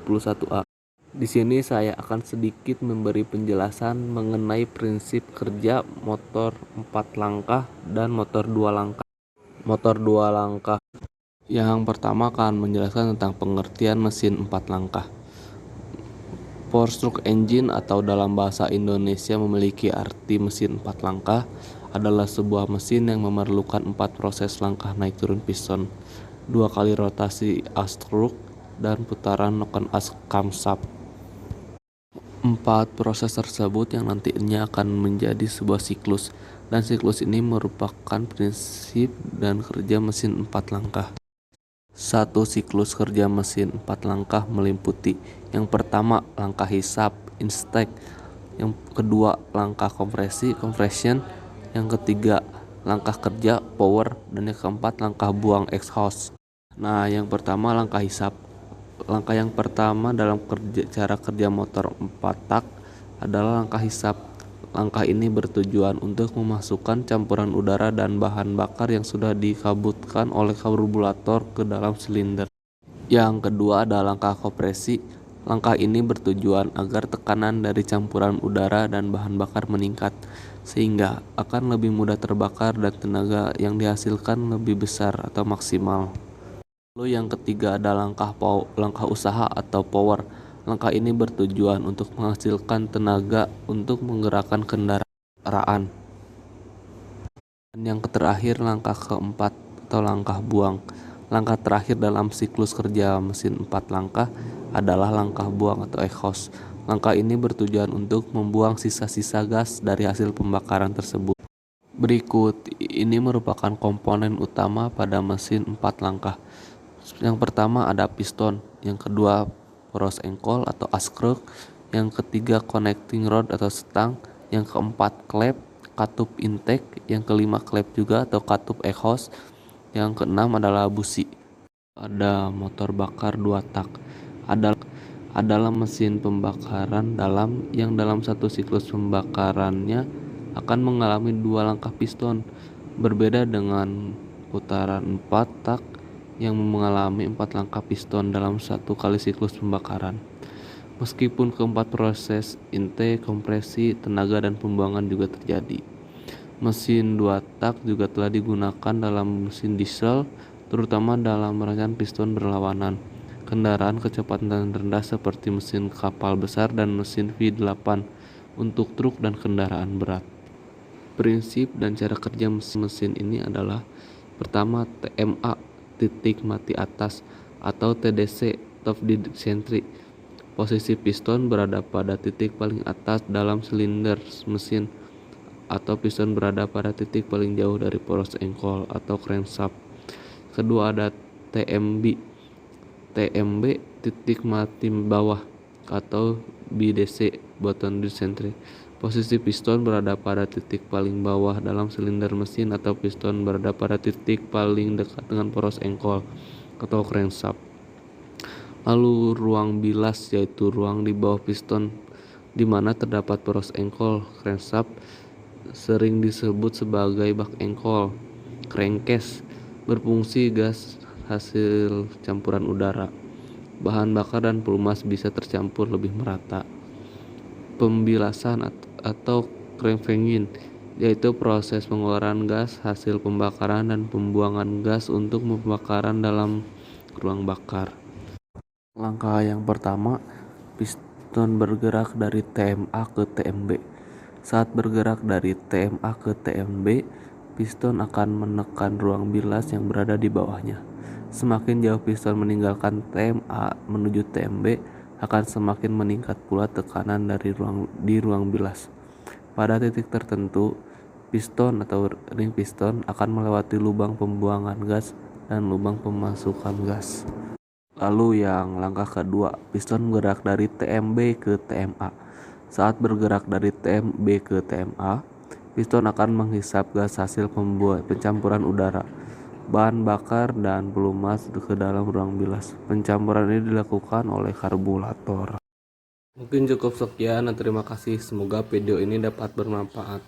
71A. Di sini saya akan sedikit memberi penjelasan mengenai prinsip kerja motor 4 langkah dan motor 2 langkah. Motor 2 langkah. Yang pertama akan menjelaskan tentang pengertian mesin 4 langkah. Four-stroke engine atau dalam bahasa Indonesia memiliki arti mesin 4 langkah adalah sebuah mesin yang memerlukan 4 proses langkah naik turun piston, 2 kali rotasi stroke, dan putaran noken camshaft. 4 proses tersebut yang nantinya akan menjadi sebuah siklus, dan siklus ini merupakan prinsip dan kerja mesin 4 langkah. Satu siklus kerja mesin 4 langkah meliputi: yang pertama langkah hisap (intake), yang kedua langkah kompresi (compression), yang ketiga langkah kerja (power), dan yang keempat langkah buang (exhaust). Nah, yang pertama langkah hisap. Langkah yang pertama dalam cara kerja motor 4 tak adalah langkah hisap. Langkah ini bertujuan untuk memasukkan campuran udara dan bahan bakar yang sudah dikabutkan oleh karburator ke dalam silinder. Yang kedua adalah langkah kompresi. Langkah ini bertujuan agar tekanan dari campuran udara dan bahan bakar meningkat, sehingga akan lebih mudah terbakar dan tenaga yang dihasilkan lebih besar atau maksimal. Lalu yang ketiga ada langkah usaha atau power. Langkah ini bertujuan untuk menghasilkan tenaga untuk menggerakkan kendaraan. Dan yang terakhir langkah keempat atau langkah buang. Langkah terakhir dalam siklus kerja mesin 4 langkah adalah langkah buang atau exhaust. Langkah ini bertujuan untuk membuang sisa-sisa gas dari hasil pembakaran tersebut. Berikut ini merupakan komponen utama pada mesin 4 langkah. Yang pertama ada piston, yang kedua poros engkol atau askruk, yang ketiga connecting rod atau stang, yang keempat klep, katup intake, yang kelima klep juga atau katup exhaust, yang keenam adalah busi. Ada motor bakar 2 tak. Adalah mesin pembakaran yang dalam satu siklus pembakarannya akan mengalami 2 langkah piston, berbeda dengan putaran 4 tak yang mengalami 4 langkah piston dalam satu kali siklus pembakaran. Meskipun keempat proses intake, kompresi, tenaga, dan pembuangan juga terjadi. Mesin 2 tak juga telah digunakan dalam mesin diesel, terutama dalam rangkaian piston berlawanan, kendaraan kecepatan rendah seperti mesin kapal besar dan mesin V8 untuk truk dan kendaraan berat. Prinsip dan cara kerja mesin ini adalah: pertama, TMA titik mati atas atau TDC top dead center. Posisi piston berada pada titik paling atas dalam silinder mesin, atau piston berada pada titik paling jauh dari poros engkol atau crankshaft. Kedua ada TMB titik mati bawah atau BDC bottom dead center. Posisi piston berada pada titik paling bawah dalam silinder mesin, atau piston berada pada titik paling dekat dengan poros engkol atau crankshaft. Lalu ruang bilas, yaitu ruang di bawah piston di mana terdapat poros engkol crankshaft, sering disebut sebagai bak engkol. Crankcase berfungsi gas hasil campuran udara, bahan bakar, dan pelumas bisa tercampur lebih merata. Pembilasan atau crankfanging, yaitu proses pengeluaran gas hasil pembakaran dan pembuangan gas untuk pembakaran dalam ruang bakar. Langkah yang pertama, piston bergerak dari TMA ke TMB. Saat bergerak dari TMA ke TMB, piston akan menekan ruang bilas yang berada di bawahnya. Semakin jauh piston meninggalkan TMA menuju TMB, akan semakin meningkat pula tekanan di ruang bilas. Pada titik tertentu, piston atau ring piston akan melewati lubang pembuangan gas dan lubang pemasukan gas. Lalu yang langkah kedua, piston bergerak dari TMB ke TMA. Saat bergerak dari TMB ke TMA, piston akan menghisap gas hasil pencampuran udara, bahan bakar, dan pelumas ke dalam ruang bilas. Pencampuran ini dilakukan oleh karburator. Mungkin cukup sekian dan terima kasih. Semoga video ini dapat bermanfaat.